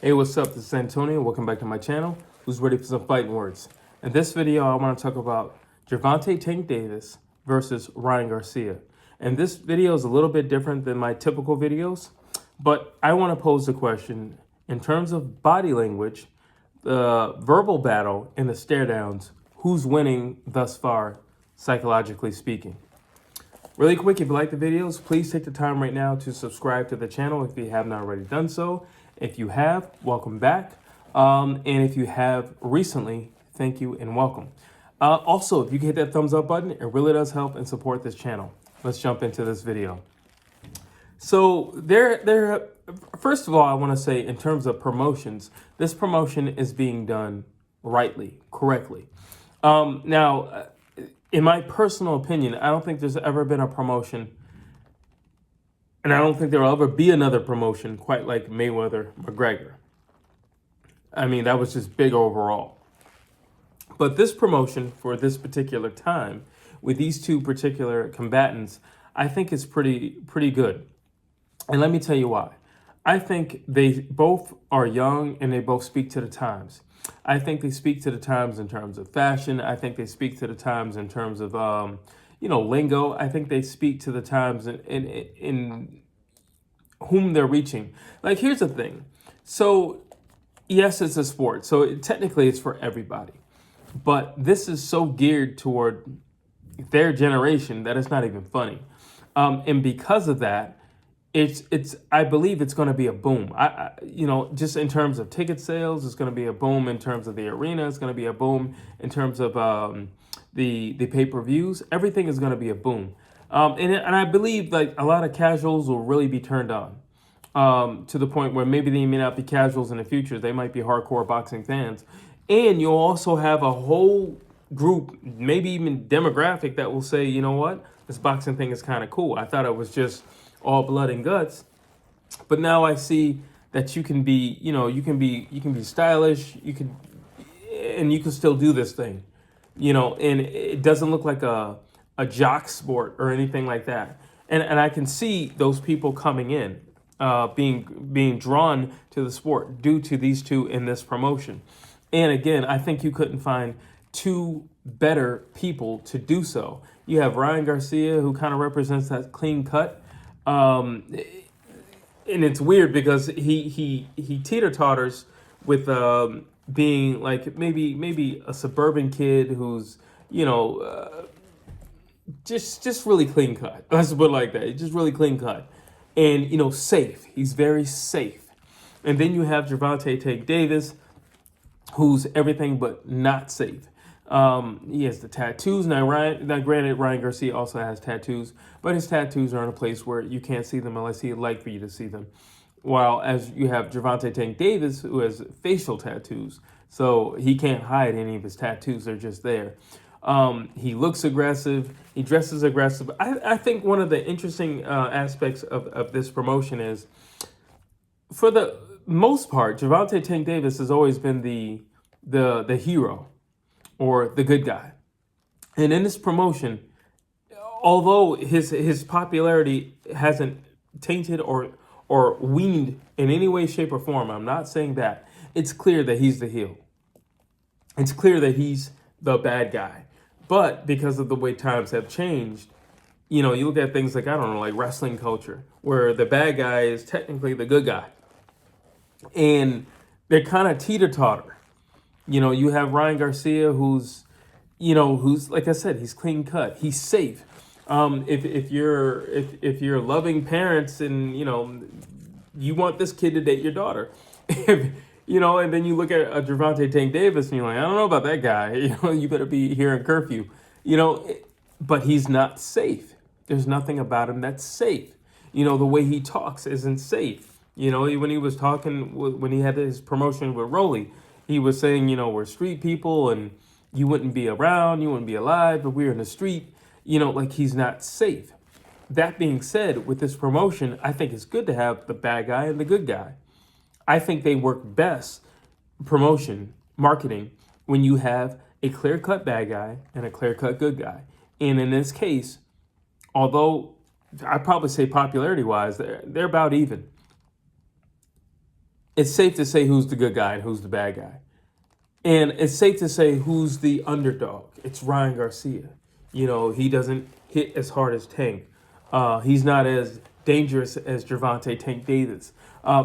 Hey, what's up? This is Antonio. Welcome back to my channel. Who's ready for some fighting words? In this video, I want to talk about Gervonta Tank Davis versus Ryan Garcia. And this video is a little bit different than my typical videos, but I want to pose the question in terms of body language, the verbal battle, and the stare downs. Who's winning thus far, psychologically speaking? Really quick, if you like the videos, please take the time right now to subscribe to the channel if you have not already done so. If you have, welcome back. And if you have recently, thank you and welcome. Also, if you can hit that thumbs up button, it really does help and support this channel. Let's jump into this video. So first of all, I want to say in terms of promotions, this promotion is being done rightly, correctly. Now, in my personal opinion, I don't think there's ever been a promotion, and I don't think there will ever be another promotion quite like Mayweather-McGregor. I mean, that was just big overall. But this promotion for this particular time, with these two particular combatants, I think is pretty good. And let me tell you why. I think they both are young and they both speak to the times. I think they speak to the times in terms of fashion. I think they speak to the times in terms of, lingo. I think they speak to the times in whom they're reaching. Like, here's the thing. So, yes, it's a sport. So technically it's for everybody. But this is so geared toward their generation that it's not even funny. And because of that, I believe it's going to be a boom. Just in terms of ticket sales, it's going to be a boom in terms of the arena. It's going to be a boom in terms of the pay-per-views. Everything is going to be a boom. And I believe like a lot of casuals will really be turned on to the point where maybe they may not be casuals in the future. They might be hardcore boxing fans. And you'll also have a whole group, maybe even demographic, that will say, you know what, this boxing thing is kind of cool. I thought it was just all blood and guts, but now I see that you can be stylish, you can still do this thing, and it doesn't look like a jock sport or anything like that. And I can see those people coming in, being drawn to the sport due to these two in this promotion. And again, I think you couldn't find two better people to do so. You have Ryan Garcia, who kind of represents that clean cut. And it's weird because he teeter-totters with being like maybe a suburban kid who's just really clean cut. Let's put it like that. He's just really clean cut, and safe. He's very safe. And then you have Gervonta Tank Davis, who's everything but not safe. He has the tattoos. Now, granted, Ryan Garcia also has tattoos, but his tattoos are in a place where you can't see them unless he'd like for you to see them. While as you have Gervonta Tank Davis, who has facial tattoos, so he can't hide any of his tattoos. They're just there. He looks aggressive. He dresses aggressive. I think one of the interesting aspects of this promotion is, for the most part, Gervonta Tank Davis has always been the hero, or the good guy. And in this promotion, although his popularity hasn't tainted or weaned in any way, shape, or form, I'm not saying that, it's clear that he's the heel. It's clear that he's the bad guy. But because of the way times have changed, you look at things like, like wrestling culture, where the bad guy is technically the good guy. And they're kind of teeter-totter. You have Ryan Garcia, who's like I said, he's clean cut. He's safe. If you're loving parents and you want this kid to date your daughter, and then you look at Gervonta Tank Davis and you're like, I don't know about that guy. You better be here in curfew. But he's not safe. There's nothing about him that's safe. The way he talks isn't safe. When he was talking, when he had his promotion with Rolly, he was saying, we're street people and you wouldn't be around, you wouldn't be alive, but we're in the street, like he's not safe. That being said, with this promotion, I think it's good to have the bad guy and the good guy. I think they work best, marketing, when you have a clear-cut bad guy and a clear-cut good guy. And in this case, although I'd probably say popularity-wise, they're about even. it's safe to say who's the good guy and who's the bad guy. And it's safe to say who's the underdog. It's Ryan Garcia. You know, he doesn't hit as hard as Tank. He's not as dangerous as Gervonta Tank Davis.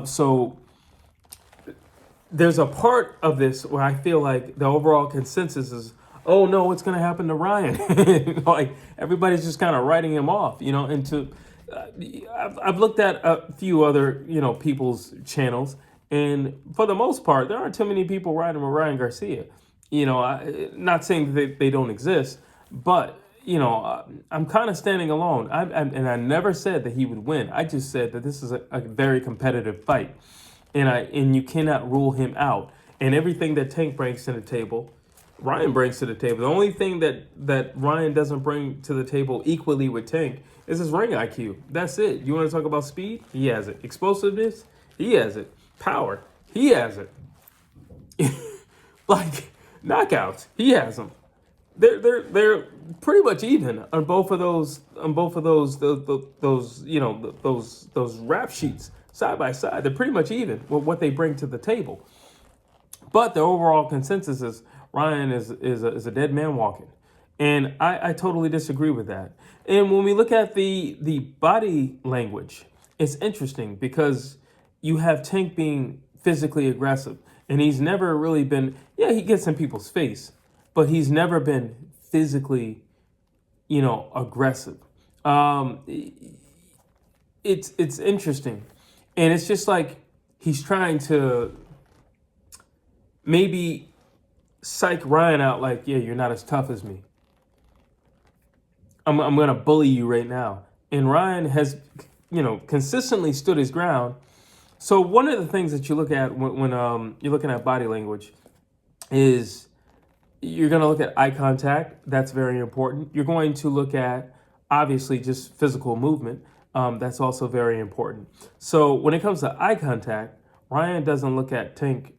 So there's a part of this where I feel like the overall consensus is, oh no, what's going to happen to Ryan? Like everybody's just kind of writing him off, you know. And I've looked at a few other, you know, people's channels, and for the most part, there aren't too many people riding with Ryan Garcia. You know, not saying that they don't exist, but you know, I'm kind of standing alone. And I never said that he would win. I just said that this is a very competitive fight, and you cannot rule him out. And everything that Tank brings to the table, Ryan brings to the table. The only thing that Ryan doesn't bring to the table equally with Tank is his ring IQ. That's it. You want to talk about speed? He has it. Explosiveness? He has it. Power? He has it. Like knockouts? He has them. They're pretty much even on both of those you know those rap sheets side by side. They're pretty much even with what they bring to the table. But the overall consensus is Ryan is a dead man walking. And I totally disagree with that. And when we look at the body language, it's interesting because you have Tank being physically aggressive. And he's never really been, yeah, he gets in people's face, but he's never been physically, you know, aggressive. It's interesting. And it's just like he's trying to maybe psych Ryan out like, yeah, you're not as tough as me. I'm going to bully you right now. And Ryan has, you know, consistently stood his ground. So one of the things that you look at when you're looking at body language is you're going to look at eye contact. That's very important. You're going to look at, obviously, just physical movement. That's also very important. So when it comes to eye contact, Ryan doesn't look at Tank.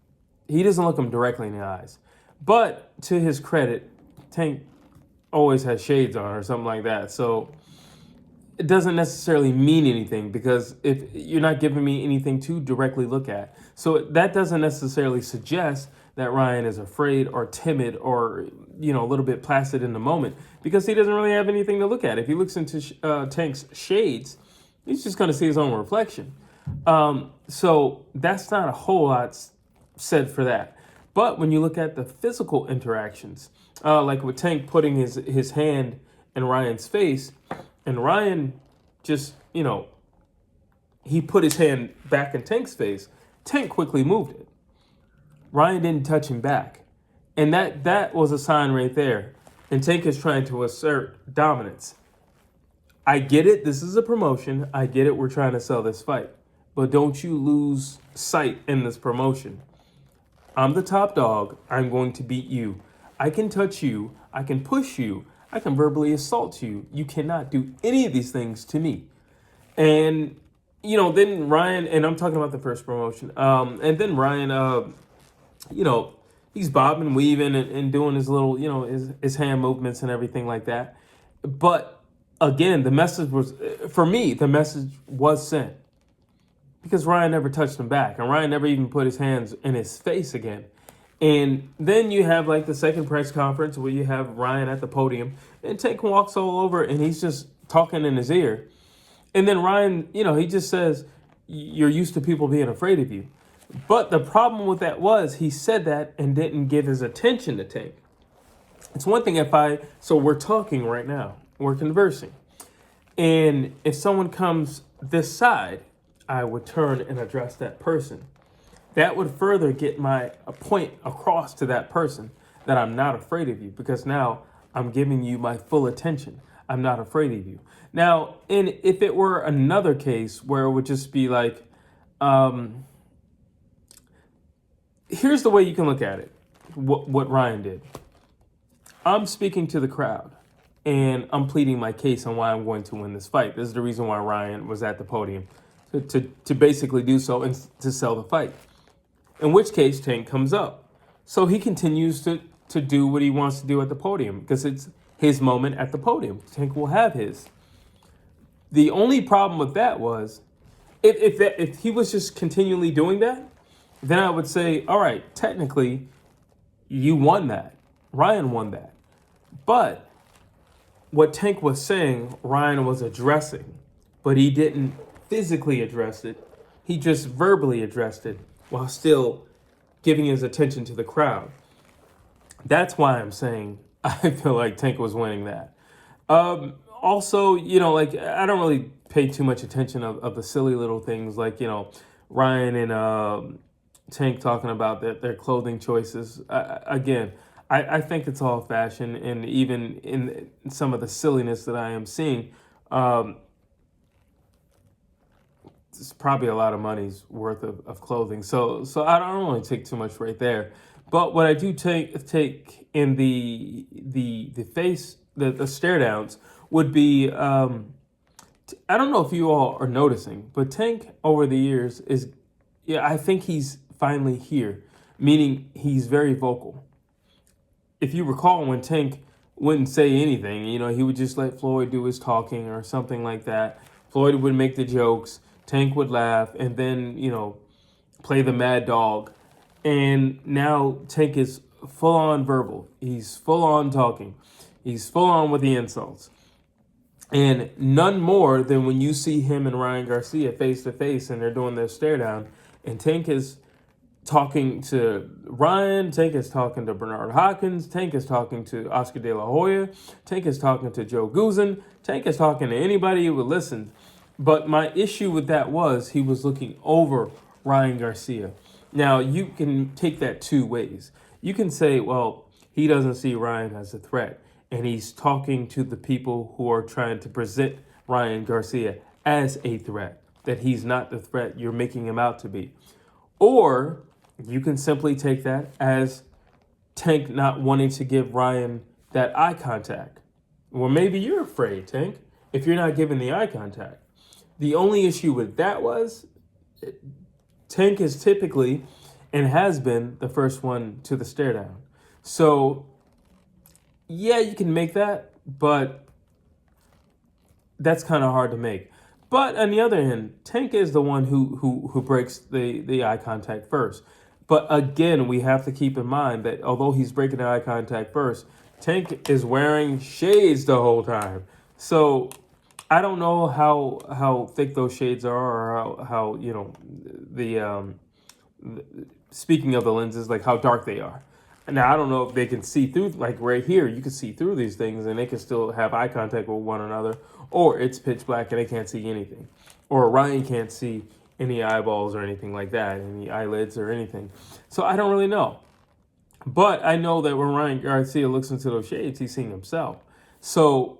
He doesn't look him directly in the eyes. But to his credit, Tank always has shades on or something like that. So it doesn't necessarily mean anything because if you're not giving me anything to directly look at. So that doesn't necessarily suggest that Ryan is afraid or timid or, you know, a little bit placid in the moment because he doesn't really have anything to look at. If he looks into Tank's shades, he's just going to see his own reflection. So that's not a whole lot said for that. But when you look at the physical interactions, like with Tank putting his hand in Ryan's face, and Ryan just, you know, he put his hand back in Tank's face, Tank quickly moved it. Ryan didn't touch him back. And that was a sign right there. And Tank is trying to assert dominance. I get it. This is a promotion. I get it. We're trying to sell this fight. But don't you lose sight in this promotion. I'm the top dog. I'm going to beat you. I can touch you. I can push you. I can verbally assault you. You cannot do any of these things to me. And, you know, then Ryan, and I'm talking about the first promotion. And then Ryan, you know, he's bobbing, weaving, and doing his little, you know, his hand movements and everything like that. But again, the message was, for me, the message was sent. Because Ryan never touched him back. And Ryan never even put his hands in his face again. And then you have like the second press conference where you have Ryan at the podium. And Tank walks all over and he's just talking in his ear. And then Ryan, you know, he just says, you're used to people being afraid of you. But the problem with that was he said that and didn't give his attention to Tank. It's one thing so we're talking right now. We're conversing. And if someone comes this side, I would turn and address that person. That would further get my point across to that person that I'm not afraid of you because now I'm giving you my full attention. I'm not afraid of you. Now, and if it were another case where it would just be like, here's the way you can look at it, what Ryan did. I'm speaking to the crowd and I'm pleading my case on why I'm going to win this fight. This is the reason why Ryan was at the podium. To basically do so and to sell the fight. In which case, Tank comes up. So he continues to do what he wants to do at the podium because it's his moment at the podium. Tank will have his. The only problem with that was if he was just continually doing that, then I would say, all right, technically, you won that. Ryan won that. But what Tank was saying, Ryan was addressing, but he didn't physically address it. He just verbally addressed it while still giving his attention to the crowd. That's why I'm saying I feel like Tank was winning that. Also, like I don't really pay too much attention of the silly little things like, Ryan and Tank talking about their clothing choices. Again, I think it's all fashion, and even in some of the silliness that I am seeing, it's probably a lot of money's worth of clothing. So I don't really take too much right there. But what I do take in the face the stare downs would be I don't know if you all are noticing, but Tank over the years I think he's finally here, meaning he's very vocal. If you recall, when Tank wouldn't say anything, he would just let Floyd do his talking or something like that. Floyd would make the jokes, Tank would laugh, and then, play the mad dog. And now Tank is full on verbal. He's full on talking. He's full on with the insults. And none more than when you see him and Ryan Garcia face to face and they're doing their stare down, and Tank is talking to Ryan, Tank is talking to Bernard Hopkins, Tank is talking to Oscar De La Hoya, Tank is talking to Joe Guzan, Tank is talking to anybody who would listen. But my issue with that was he was looking over Ryan Garcia. Now, you can take that two ways. You can say, well, he doesn't see Ryan as a threat, and he's talking to the people who are trying to present Ryan Garcia as a threat, that he's not the threat you're making him out to be. Or you can simply take that as Tank not wanting to give Ryan that eye contact. Well, maybe you're afraid, Tank, if you're not giving the eye contact. The only issue with that was Tank is typically and has been the first one to the stare down. So, yeah, you can make that, but that's kind of hard to make. But on the other hand, Tank is the one who breaks the eye contact first. But again, we have to keep in mind that although he's breaking the eye contact first, Tank is wearing shades the whole time. So I don't know how thick those shades are, or how speaking of the lenses, like how dark they are. Now, I don't know if they can see through, like right here, you can see through these things and they can still have eye contact with one another, or it's pitch black and they can't see anything. Or Ryan can't see any eyeballs or anything like that, any eyelids or anything. So I don't really know. But I know that when Ryan Garcia looks into those shades, he's seeing himself. So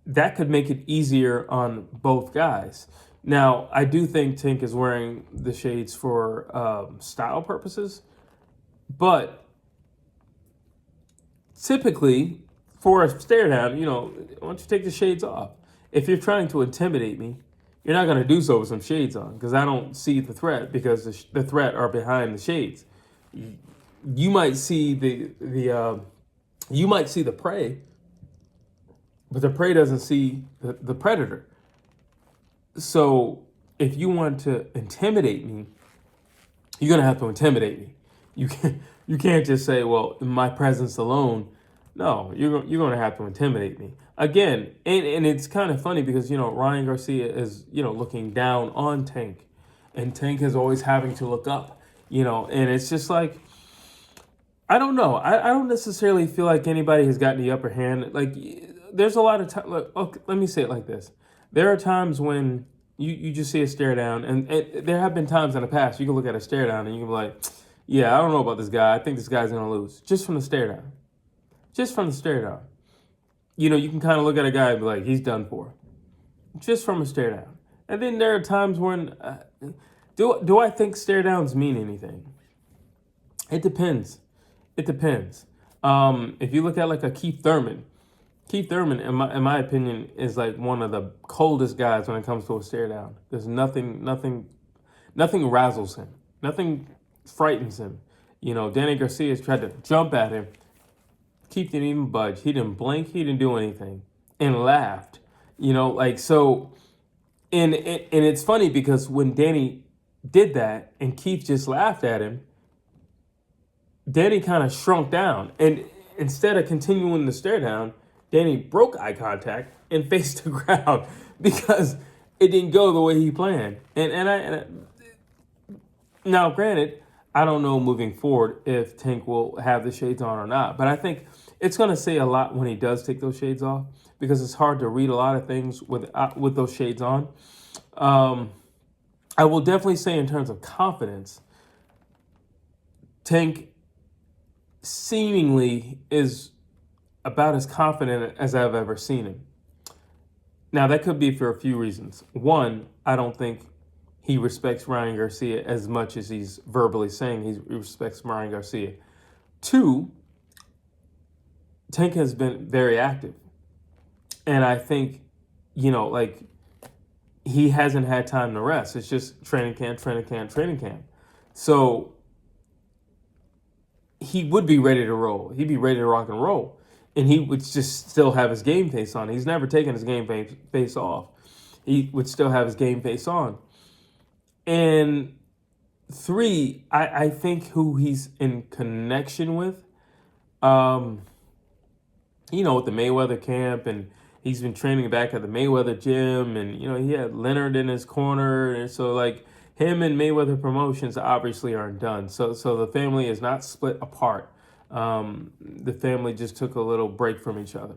that could make it easier on both guys. Now, I do think Tank is wearing the shades for style purposes, but typically, for a stare down, why don't you take the shades off? If you're trying to intimidate me, you're not going to do so with some shades on, because I don't see the threat, because the threat are behind the shades. You might see you might see the prey, but the prey doesn't see the predator. So if you want to intimidate me, you're going to have to intimidate me. You can't just say, well, in my presence alone. No, you're going to have to intimidate me. Again, and it's kind of funny because, Ryan Garcia is, looking down on Tank. And Tank is always having to look up, and it's just like, I don't know. I don't necessarily feel like anybody has gotten the upper hand. Like, there's a lot of time. Let me say it like this. There are times when you just see a stare down, and there have been times in the past you can look at a stare down and you can be like, yeah, I don't know about this guy. I think this guy's going to lose. Just from the stare down. Just from the stare down. You can kind of look at a guy and be like, he's done for. Just from a stare down. And then there are times when, do I think stare downs mean anything? It depends. It depends. If you look at like a Keith Thurman, in my opinion, is like one of the coldest guys when it comes to a stare down. There's nothing razzles him. Nothing frightens him. Danny Garcia has tried to jump at him. Keith didn't even budge. He didn't blink. He didn't do anything, and laughed. So, and it's funny because when Danny did that and Keith just laughed at him, Danny kind of shrunk down. And instead of continuing to stare down, Danny broke eye contact and faced the ground because it didn't go the way he planned. Now, granted, I don't know moving forward if Tank will have the shades on or not, but I think it's going to say a lot when he does take those shades off because it's hard to read a lot of things with those shades on. I will definitely say in terms of confidence, Tank seemingly is about as confident as I've ever seen him. Now, that could be for a few reasons. One, I don't think he respects Ryan Garcia as much as he's verbally saying he respects Ryan Garcia. Two, Tank has been very active. And I think, like, he hasn't had time to rest. It's just training camp. So he would be ready to roll. He'd be ready to rock and roll. And he would just still have his game face on. He's never taken his game face off. He would still have his game face on. And three, I think who he's in connection with, with the Mayweather camp, and he's been training back at the Mayweather gym, and, he had Leonard in his corner. And so, like, him and Mayweather Promotions obviously aren't done. So the family is not split apart. The family just took a little break from each other.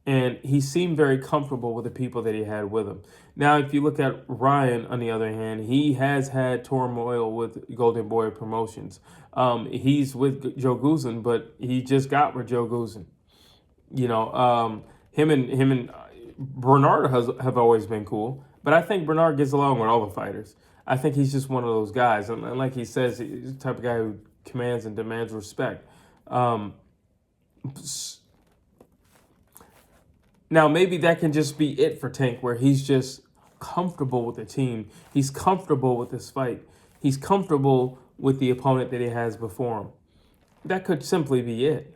And he seemed very comfortable with the people that he had with him. Now, if you look at Ryan, on the other hand, he has had turmoil with Golden Boy Promotions. He's with Joe Guzman, but he just got with Joe Guzman. Him and Bernard have always been cool, but I think Bernard gets along with all the fighters. I think he's just one of those guys, and like he says, he's the type of guy who commands and demands respect. Now, maybe that can just be it for Tank, where he's just comfortable with the team. He's comfortable with this fight. He's comfortable with the opponent that he has before him. That could simply be it,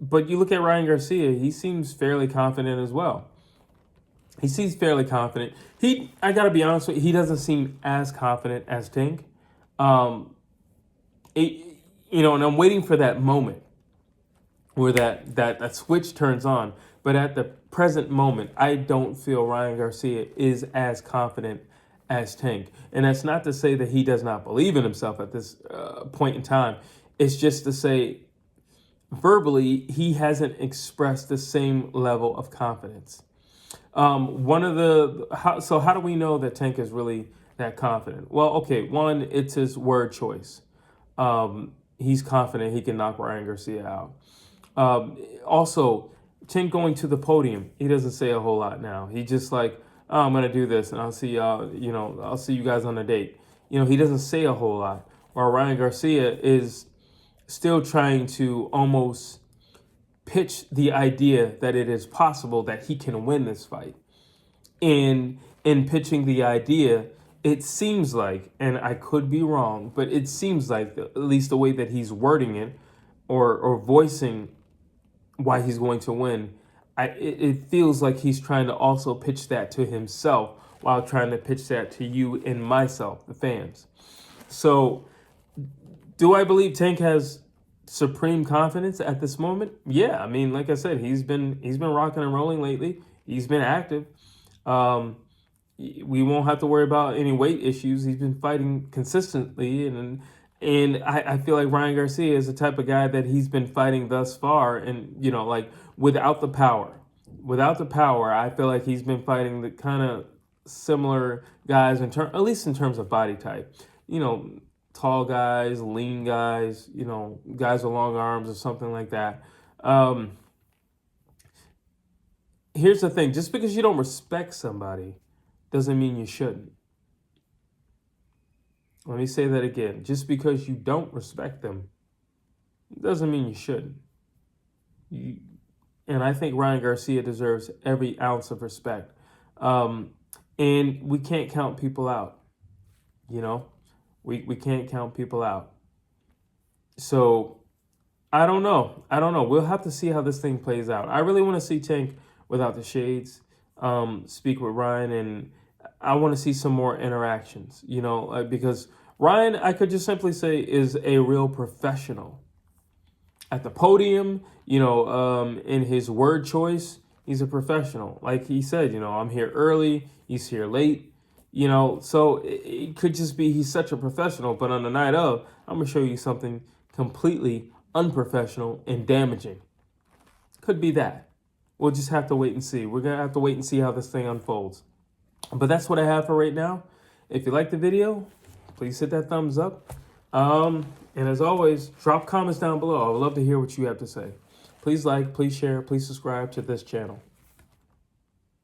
but you look at Ryan Garcia, he seems fairly confident as well. He seems fairly confident. I got to be honest with you, he doesn't seem as confident as Tank. And I'm waiting for that moment where that switch turns on. But at the present moment, I don't feel Ryan Garcia is as confident as Tank. And that's not to say that he does not believe in himself at this point in time. It's just to say, verbally, he hasn't expressed the same level of confidence. How do we know that Tank is really that confident? Well, okay, one, it's his word choice. He's confident he can knock Ryan Garcia out. Also, Tank going to the podium, he doesn't say a whole lot now. He just like, I'm going to do this and I'll see y'all, I'll see you guys on a date. He doesn't say a whole lot. While Ryan Garcia is still trying to almost pitch the idea that it is possible that he can win this fight. In pitching the idea, it seems like, and I could be wrong, but it seems like, at least the way that he's wording it or voicing why he's going to win, it feels like he's trying to also pitch that to himself while trying to pitch that to you and myself, the fans. So, do I believe Tank has supreme confidence at this moment? Yeah, I mean, like I said, he's been rocking and rolling lately. He's been active. We won't have to worry about any weight issues. He's been fighting consistently, and I feel like Ryan Garcia is the type of guy that he's been fighting thus far, and like without the power, I feel like he's been fighting the kind of similar guys at least in terms of body type. Tall guys, lean guys, guys with long arms or something like that. Here's the thing. Just because you don't respect somebody doesn't mean you shouldn't. Let me say that again. Just because you don't respect them doesn't mean you shouldn't. And I think Ryan Garcia deserves every ounce of respect. And we can't count people out, We can't count people out. So, I don't know. We'll have to see how this thing plays out. I really want to see Tank without the shades speak with Ryan. And I want to see some more interactions, you know, because Ryan, I could just simply say, is a real professional. At the podium, you know, in his word choice, he's a professional. Like he said, you know, I'm here early, he's here late, you know, so it could just be he's such a professional, but on the night of, I'm going to show you something completely unprofessional and damaging. Could be that. We'll just have to wait and see. We're going to have to wait and see how this thing unfolds. But that's what I have for right now. If you like the video, please hit that thumbs up. And as always, drop comments down below. I would love to hear what you have to say. Please like, please share, please subscribe to this channel.